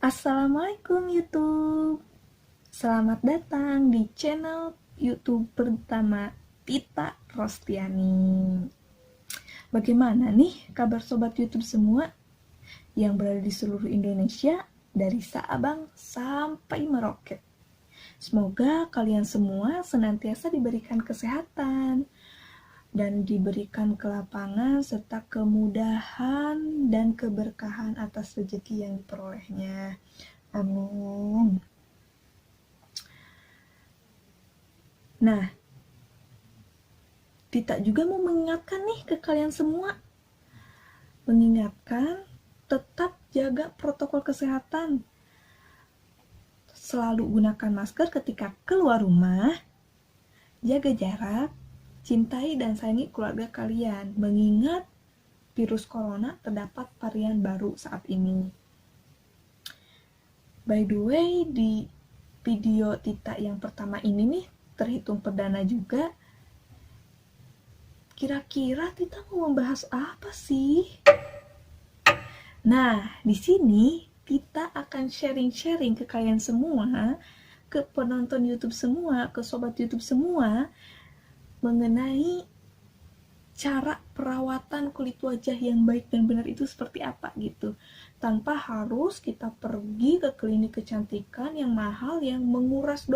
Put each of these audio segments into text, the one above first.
Assalamualaikum YouTube. Selamat datang di channel YouTube pertama Tita Rostiani. Bagaimana nih kabar sobat YouTube semua yang berada di seluruh Indonesia dari Sabang sampai Merauke? Semoga kalian semua senantiasa diberikan kesehatan dan diberikan kelapangan serta kemudahan dan keberkahan atas rezeki yang diperolehnya. Amin. Nah, Tita juga mau mengingatkan nih ke kalian semua. Mengingatkan tetap jaga protokol kesehatan. Selalu gunakan masker ketika keluar rumah. Jaga jarak. Cintai dan sayangi keluarga kalian. Mengingat virus corona terdapat varian baru saat ini. By the way, di video Tita yang pertama ini nih, terhitung perdana juga. Kira-kira Tita mau membahas apa sih? Nah, di sini Tita akan sharing-sharing ke kalian semua, ke penonton YouTube semua, ke sobat YouTube semua, mengenai cara perawatan kulit wajah yang baik dan benar itu seperti apa gitu. Tanpa harus kita pergi ke klinik kecantikan yang mahal yang menguras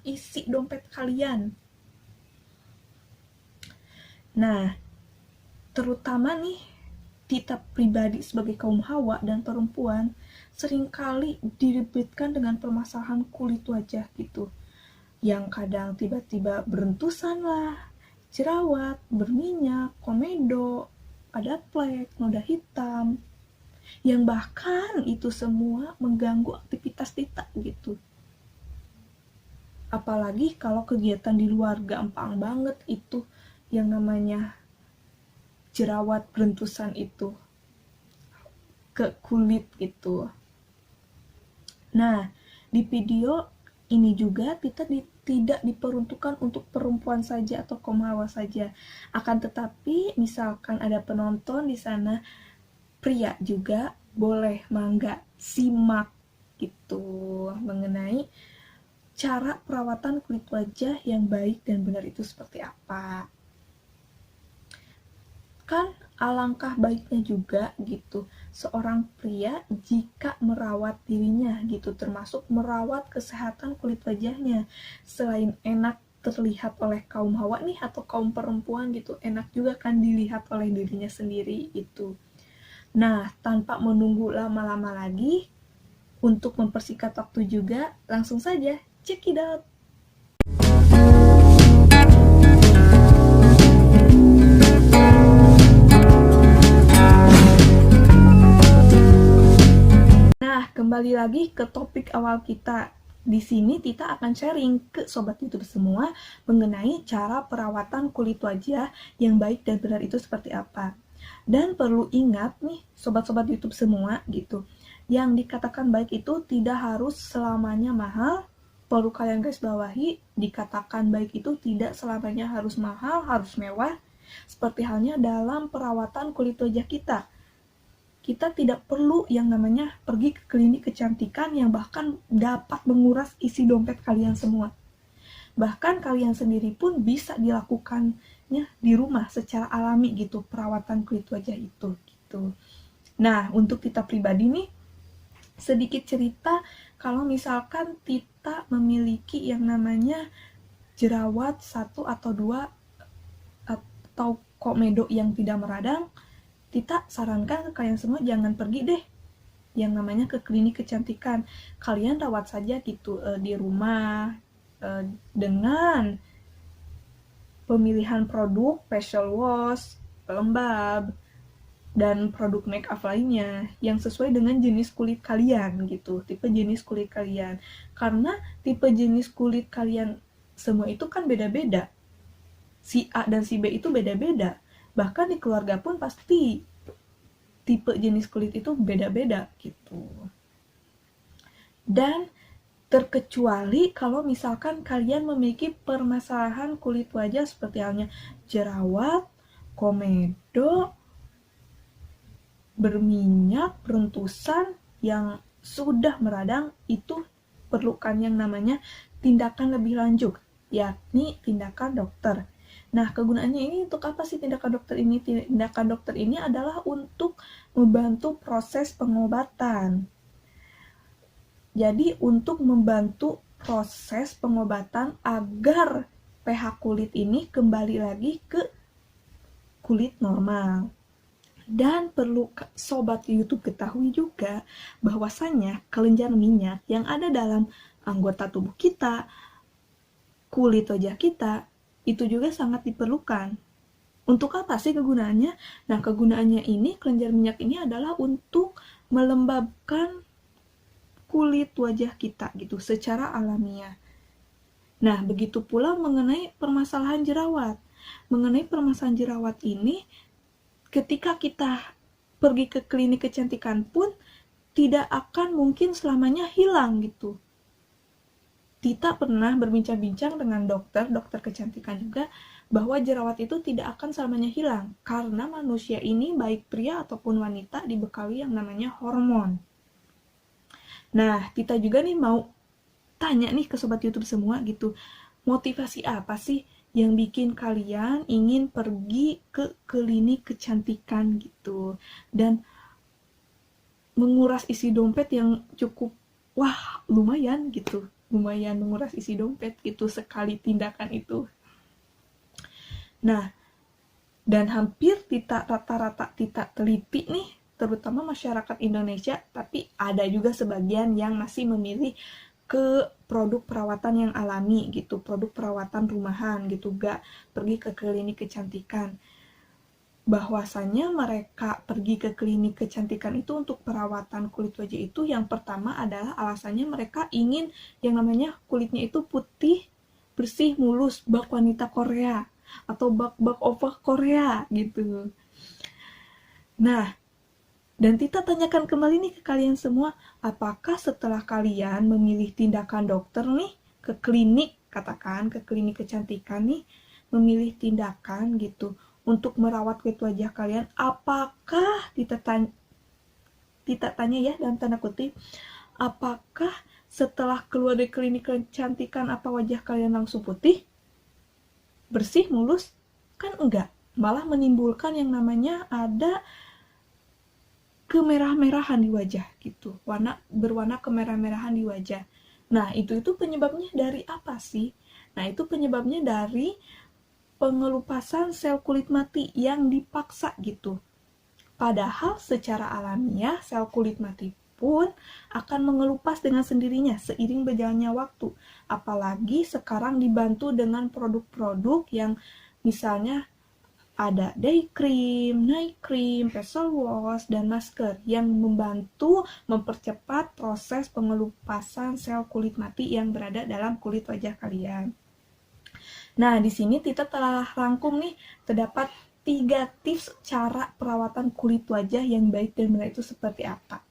isi dompet kalian. Nah, terutama nih Tita pribadi sebagai kaum hawa dan perempuan seringkali diribetkan dengan permasalahan kulit wajah gitu. Yang kadang tiba-tiba berentusan lah, jerawat, berminyak, komedo, ada plek, noda hitam, yang bahkan itu semua mengganggu aktivitas Tita gitu. Apalagi kalau kegiatan di luar gampang banget itu yang namanya jerawat berentusan itu ke kulit gitu. Nah, di video ini juga Tita tidak diperuntukkan untuk perempuan saja atau kaum hawa saja. Akan tetapi, misalkan ada penonton di sana pria juga, boleh mangga simak gitu mengenai cara perawatan kulit wajah yang baik dan benar itu seperti apa. Kan alangkah baiknya juga gitu seorang pria jika merawat dirinya gitu, termasuk merawat kesehatan kulit wajahnya. Selain enak terlihat oleh kaum hawa nih atau kaum perempuan gitu, enak juga kan dilihat oleh dirinya sendiri itu. Nah, tanpa menunggu lama-lama lagi, untuk mempersingkat waktu juga, langsung saja check it out. Kembali lagi ke topik awal kita. Di sini Tita akan sharing ke sobat YouTube semua mengenai cara perawatan kulit wajah yang baik dan benar itu seperti apa. Dan perlu ingat nih sobat-sobat YouTube semua gitu, yang dikatakan baik itu tidak harus selamanya mahal. Perlu kalian garis bawahi, dikatakan baik itu tidak selamanya harus mahal, harus mewah. Seperti halnya dalam perawatan kulit wajah kita. Kita tidak perlu yang namanya pergi ke klinik kecantikan yang bahkan dapat menguras isi dompet kalian semua. Bahkan kalian sendiri pun bisa dilakukannya di rumah secara alami gitu, perawatan kulit wajah itu gitu. Nah, untuk Tita pribadi nih, sedikit cerita kalau misalkan Tita memiliki yang namanya jerawat 1 atau 2 atau komedo yang tidak meradang, Tita sarankan ke kalian semua jangan pergi deh yang namanya ke klinik kecantikan. Kalian rawat saja gitu di rumah dengan pemilihan produk facial wash, pelembab, dan produk make up lainnya yang sesuai dengan jenis kulit kalian gitu, tipe jenis kulit kalian. Karena tipe jenis kulit kalian semua itu kan beda-beda. Si A dan si B itu beda-beda. Bahkan di keluarga pun pasti tipe jenis kulit itu beda-beda gitu. Dan terkecuali kalau misalkan kalian memiliki permasalahan kulit wajah seperti halnya jerawat, komedo, berminyak, berentusan yang sudah meradang, itu perlukan yang namanya tindakan lebih lanjut, yakni tindakan dokter. Nah, kegunaannya ini untuk apa sih tindakan dokter ini? Tindakan dokter ini adalah untuk membantu proses pengobatan. Jadi, untuk membantu proses pengobatan agar pH kulit ini kembali lagi ke kulit normal. Dan perlu sobat YouTube ketahui juga bahwasanya kelenjar minyak yang ada dalam anggota tubuh kita, kulit wajah kita, itu juga sangat diperlukan. Untuk apa sih kegunaannya? Nah, kegunaannya ini, kelenjar minyak ini adalah untuk melembabkan kulit wajah kita gitu secara alamiah. Nah, begitu pula mengenai permasalahan jerawat. Mengenai permasalahan jerawat ini, ketika kita pergi ke klinik kecantikan pun tidak akan mungkin selamanya hilang gitu. Tita pernah berbincang-bincang dengan dokter kecantikan juga, bahwa jerawat itu tidak akan selamanya hilang, karena manusia ini, baik pria ataupun wanita, dibekali yang namanya hormon. Nah, Tita juga nih mau tanya nih ke sobat YouTube semua gitu, motivasi apa sih yang bikin kalian ingin pergi ke klinik kecantikan gitu, dan menguras isi dompet yang cukup, wah lumayan gitu, lumayan menguras isi dompet gitu sekali tindakan itu. Nah, dan hampir rata-rata Tita teliti nih, terutama masyarakat Indonesia, tapi ada juga sebagian yang masih memilih ke produk perawatan yang alami gitu, produk perawatan rumahan gitu, gak pergi ke klinik kecantikan. Bahwasanya mereka pergi ke klinik kecantikan itu untuk perawatan kulit wajah itu, yang pertama adalah alasannya mereka ingin yang namanya kulitnya itu putih, bersih, mulus, bak wanita Korea atau bak opa Korea gitu. Nah, dan Tita tanyakan kembali nih ke kalian semua, apakah setelah kalian memilih tindakan dokter nih, ke klinik, katakan ke klinik kecantikan nih, memilih tindakan gitu, untuk merawat kulit wajah kalian, apakah Tita tanya ya, dalam tanda kutip, apakah setelah keluar dari klinik kecantikan apa wajah kalian langsung putih, bersih, mulus? Kan enggak, malah menimbulkan yang namanya ada kemerah-merahan di wajah gitu, berwarna kemerah-merahan di wajah. Nah, itu penyebabnya dari apa sih? Nah, itu penyebabnya dari pengelupasan sel kulit mati yang dipaksa gitu. Padahal secara alamiah sel kulit mati pun akan mengelupas dengan sendirinya seiring berjalannya waktu. Apalagi sekarang dibantu dengan produk-produk yang misalnya ada day cream, night cream, facial wash, dan masker yang membantu mempercepat proses pengelupasan sel kulit mati yang berada dalam kulit wajah kalian. Nah, di sini Tita telah rangkum nih, terdapat 3 tips cara perawatan kulit wajah yang baik dan benar itu seperti apa.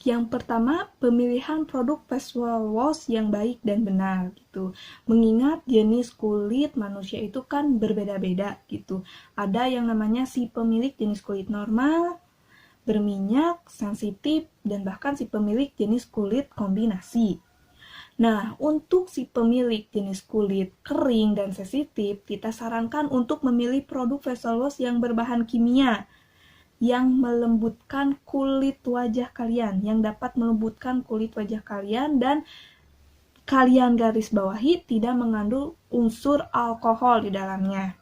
Yang pertama, pemilihan produk facial wash yang baik dan benar gitu. Mengingat jenis kulit manusia itu kan berbeda-beda gitu. Ada yang namanya si pemilik jenis kulit normal, berminyak, sensitif, dan bahkan si pemilik jenis kulit kombinasi. Nah, untuk si pemilik jenis kulit kering dan sensitif, kita sarankan untuk memilih produk facial wash yang berbahan kimia, yang melembutkan kulit wajah kalian, yang dapat melembutkan kulit wajah kalian, dan kalian garis bawahi tidak mengandung unsur alkohol di dalamnya.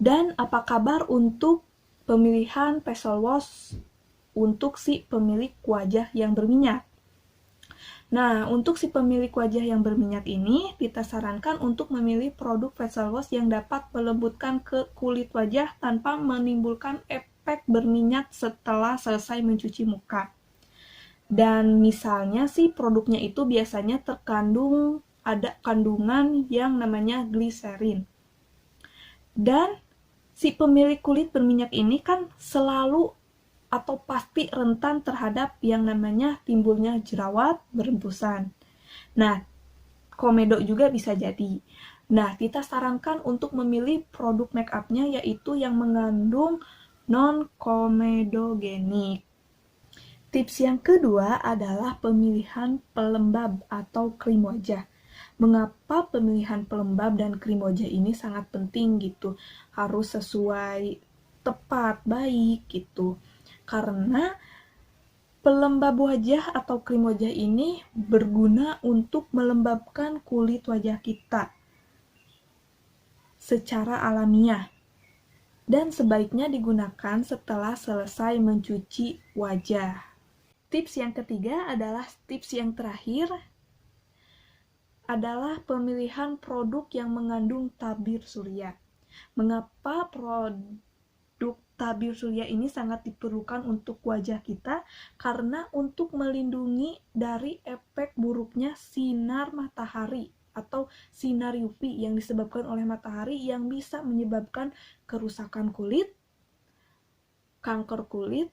Dan apa kabar untuk pemilihan facial wash untuk si pemilik wajah yang berminyak? Nah, untuk si pemilik wajah yang berminyak ini, kita sarankan untuk memilih produk facial wash yang dapat melembutkan ke kulit wajah tanpa menimbulkan efek berminyak setelah selesai mencuci muka. Dan misalnya sih produknya itu biasanya ada kandungan yang namanya gliserin. Dan si pemilik kulit berminyak ini kan selalu atau pasti rentan terhadap yang namanya timbulnya jerawat berempusan. Nah, komedo juga bisa jadi. Nah, kita sarankan untuk memilih produk make up-nya yaitu yang mengandung non-komedogenik. Tips yang kedua adalah pemilihan pelembab atau krim wajah. Mengapa pemilihan pelembab dan krim wajah ini sangat penting gitu? Harus sesuai, tepat, baik gitu. Karena pelembab wajah atau krim wajah ini berguna untuk melembabkan kulit wajah kita secara alamiah. Dan sebaiknya digunakan setelah selesai mencuci wajah. Tips yang ketiga adalah tips yang terakhir adalah pemilihan produk yang mengandung tabir surya. Mengapa produk tabir surya ini sangat diperlukan untuk wajah kita? Karena untuk melindungi dari efek buruknya sinar matahari atau sinar UV yang disebabkan oleh matahari yang bisa menyebabkan kerusakan kulit, kanker kulit,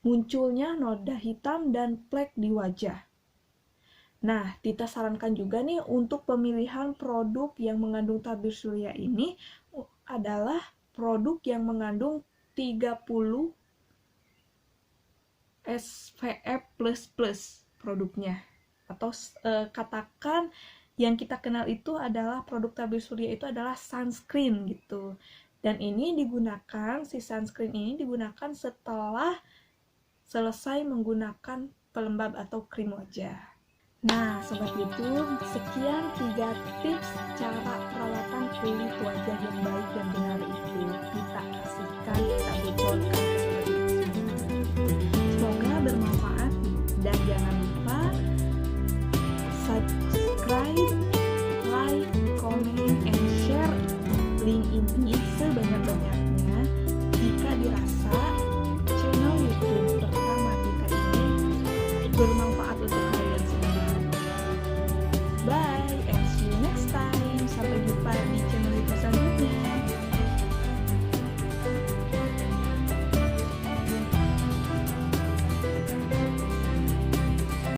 munculnya noda hitam dan plek di wajah. Nah, Tita sarankan juga nih untuk pemilihan produk yang mengandung tabir surya ini adalah produk yang mengandung 30 SPF++ produknya. Atau katakan yang kita kenal itu adalah produk tabir surya itu adalah sunscreen gitu. Dan ini digunakan, si sunscreen ini digunakan setelah selesai menggunakan pelembab atau krim wajah. Nah, Sobat YouTube, sekian 3 tips cara perawatan kulit wajah yang baik dan benar itu kita kasihkan